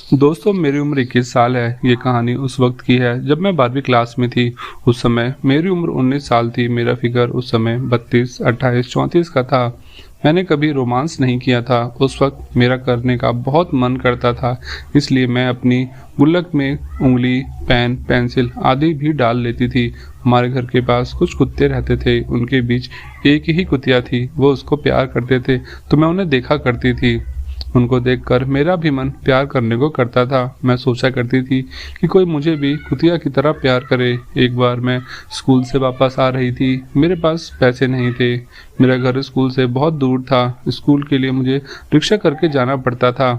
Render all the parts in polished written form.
दोस्तों, मेरी उम्र 21 साल है। ये कहानी उस वक्त की है जब मैं 12वीं क्लास में थी। उस समय मेरी उम्र 19 साल थी। मेरा फिगर उस समय 32, 28, 34 का था। मैंने कभी रोमांस नहीं किया था। उस वक्त मेरा करने का बहुत मन करता था, इसलिए मैं अपनी गुल्लक में उंगली, पेन, पेंसिल आदि भी डाल लेती थी। हमारे घर के पास कुछ कुत्ते रहते थे। उनके बीच एक ही कुतिया थी। वो उसको प्यार करते थे, तो मैं उन्हें देखा करती थी। उनको देखकर मेरा भी मन प्यार करने को करता था। मैं सोचा करती थी कि कोई मुझे भी कुतिया की तरह प्यार करे। एक बार मैं स्कूल से वापस आ रही थी। मेरे पास पैसे नहीं थे। मेरा घर स्कूल से बहुत दूर था। स्कूल के लिए मुझे रिक्शा करके जाना पड़ता था।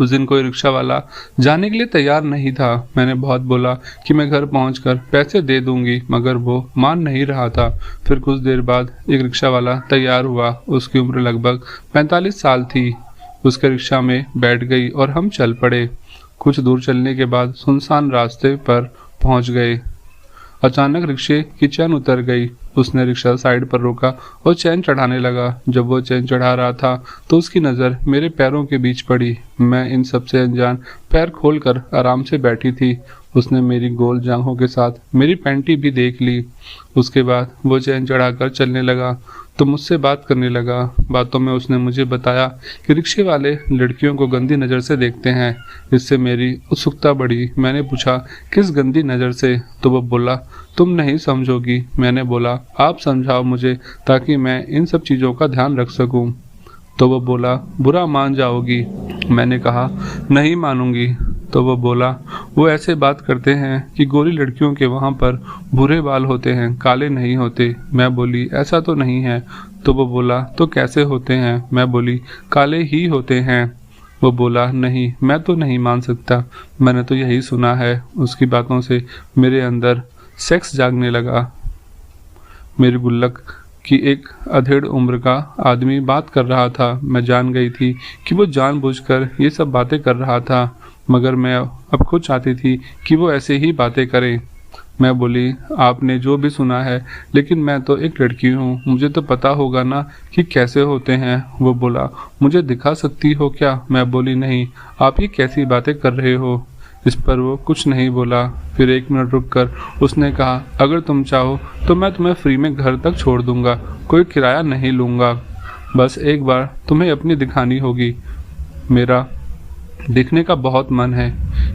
उस दिन कोई रिक्शा वाला जाने के लिए तैयार नहीं था। मैंने बहुत बोला कि मैं घर पहुंचकर पैसे दे दूंगी, मगर वो मान नहीं रहा था। फिर कुछ देर बाद एक रिक्शा वाला तैयार हुआ। उसकी उम्र लगभग 45 साल थी। उसके रिक्शा में बैठ गई और हम चल पड़े। कुछ दूर चलने के बाद सुनसान रास्ते पर पहुंच गए। अचानक रिक्शे की चैन उतर गई। उसने रिक्शा साइड पर रोका और चैन चढ़ाने लगा। जब वो चैन चढ़ा रहा था तो उसकी नज़र मेरे पैरों के बीच पड़ी। मैं इन सबसे अनजान पैर खोलकर आराम से बैठी थी। उसने मेरी गोल जांघों के साथ मेरी पैंटी भी देख ली। उसके बाद वो चैन चढ़ाकर चलने लगा तो मुझसे बात करने लगा। बातों में उसने मुझे बताया कि रिक्शे वाले लड़कियों को गंदी नज़र से देखते हैं। इससे मेरी उत्सुकता बढ़ी। मैंने पूछा, किस गंदी नज़र से? तो वो बोला, तुम नहीं समझोगी। मैंने बोला, आप समझाओ मुझे ताकि मैं इन सब चीज़ों का ध्यान रख सकूं। तो वो बोला, बुरा मान जाओगी। मैंने कहा, नहीं मानूंगी। तो वो बोला, वो ऐसे बात करते हैं कि गोरी लड़कियों के वहाँ पर भूरे बाल होते हैं, काले नहीं होते। मैं बोली, ऐसा तो नहीं है। तो वो बोला, तो कैसे होते हैं? मैं बोली, काले ही होते हैं। वो बोला, नहीं, मैं तो नहीं मान सकता। मैंने तो यही सुना है। उसकी बातों से मेरे अंदर सेक्स जागने लगा। मेरी गुल्लक कि एक अधेड़ उम्र का आदमी बात कर रहा था। मैं जान गई थी कि वो जानबूझकर ये सब बातें कर रहा था, मगर मैं अब खुद चाहती थी कि वो ऐसे ही बातें करे। मैं बोली, आपने जो भी सुना है, लेकिन मैं तो एक लड़की हूँ, मुझे तो पता होगा ना कि कैसे होते हैं। वो बोला, मुझे दिखा सकती हो क्या? मैं बोली, नहीं, आप ये कैसी बातें कर रहे हो? इस पर वो कुछ नहीं बोला। फिर 1 मिनट रुककर उसने कहा, अगर तुम चाहो तो मैं तुम्हें फ्री में घर तक छोड़ दूंगा, कोई किराया नहीं लूँगा। बस एक बार तुम्हें अपनी दिखानी होगी। मेरा दिखने का बहुत मन है।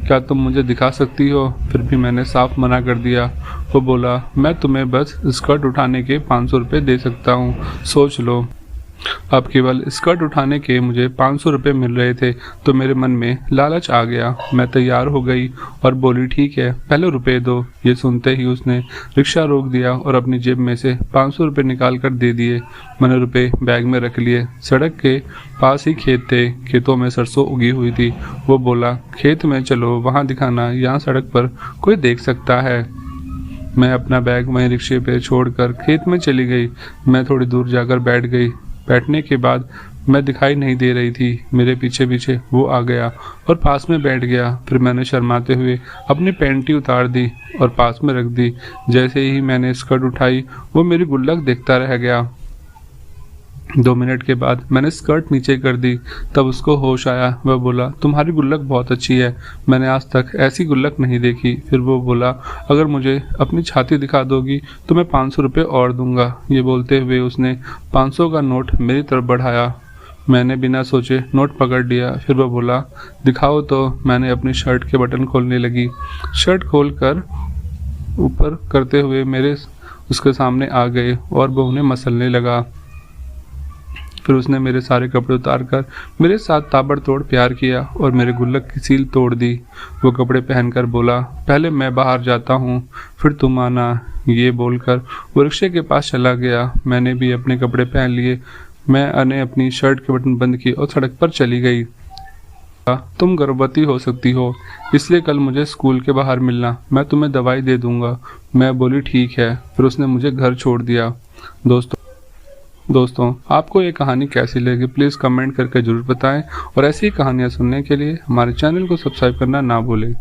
क्या तुम मुझे दिखा सकती हो? फिर भी मैंने साफ मना कर दिया। वो बोला, मैं तुम्हें बस स्कर्ट उठाने के 500 रुपये दे सकता हूँ, सोच लो। अब केवल स्कर्ट उठाने के मुझे 500 रुपये मिल रहे थे तो मेरे मन में लालच आ गया। मैं तैयार हो गई और बोली, ठीक है, पहले रुपए दो। ये सुनते ही उसने रिक्शा रोक दिया और अपनी जेब में से 500 रुपये निकाल कर दे दिए। मैंने रुपए बैग में रख लिए। सड़क के पास ही खेत थे। खेतों में सरसों उगी हुई थी। वो बोला, खेत में चलो, वहाँ दिखाना, यहाँ सड़क पर कोई देख सकता है। मैं अपना बैग वहीं रिक्शे पे छोड़कर खेत में चली गई। मैं थोड़ी दूर जाकर बैठ गई। बैठने के बाद मैं दिखाई नहीं दे रही थी। मेरे पीछे पीछे वो आ गया और पास में बैठ गया। फिर मैंने शर्माते हुए अपनी पैंटी उतार दी और पास में रख दी। जैसे ही मैंने स्कर्ट उठाई, वो मेरी गुल्लक देखता रह गया। 2 मिनट के बाद मैंने स्कर्ट नीचे कर दी। तब उसको होश आया। वह बोला, तुम्हारी गुल्लक बहुत अच्छी है, मैंने आज तक ऐसी गुल्लक नहीं देखी। फिर वो बोला, अगर मुझे अपनी छाती दिखा दोगी तो मैं 500 रुपये और दूंगा। ये बोलते हुए उसने 500 का नोट मेरी तरफ बढ़ाया। मैंने बिना सोचे नोट पकड़ लिया। फिर वह बोला, दिखाओ तो। मैंने अपनी शर्ट के बटन खोलने लगी। शर्ट खोलकर ऊपर करते हुए मेरे उसके सामने आ गए और वह उन्हें मसलने लगा। फिर उसने मेरे सारे कपड़े उतारकर मेरे साथ ताबड़तोड़ प्यार किया और मेरे गुल्लक की सील तोड़ दी। वो कपड़े पहनकर बोला, पहले मैं बाहर जाता हूँ, फिर तुम आना। ये बोलकर वो रिक्शे के पास चला गया। मैंने भी अपने कपड़े पहन लिए। मैंने अपनी शर्ट के बटन बंद किए और सड़क पर चली गई। तुम गर्भवती हो सकती हो, इसलिए कल मुझे स्कूल के बाहर मिलना, मैं तुम्हें दवाई दे दूंगा। मैं बोली, ठीक है। फिर उसने मुझे घर छोड़ दिया। दोस्तों, आपको ये कहानी कैसी लगी प्लीज़ कमेंट करके ज़रूर बताएं और ऐसी ही कहानियाँ सुनने के लिए हमारे चैनल को सब्सक्राइब करना ना भूलें।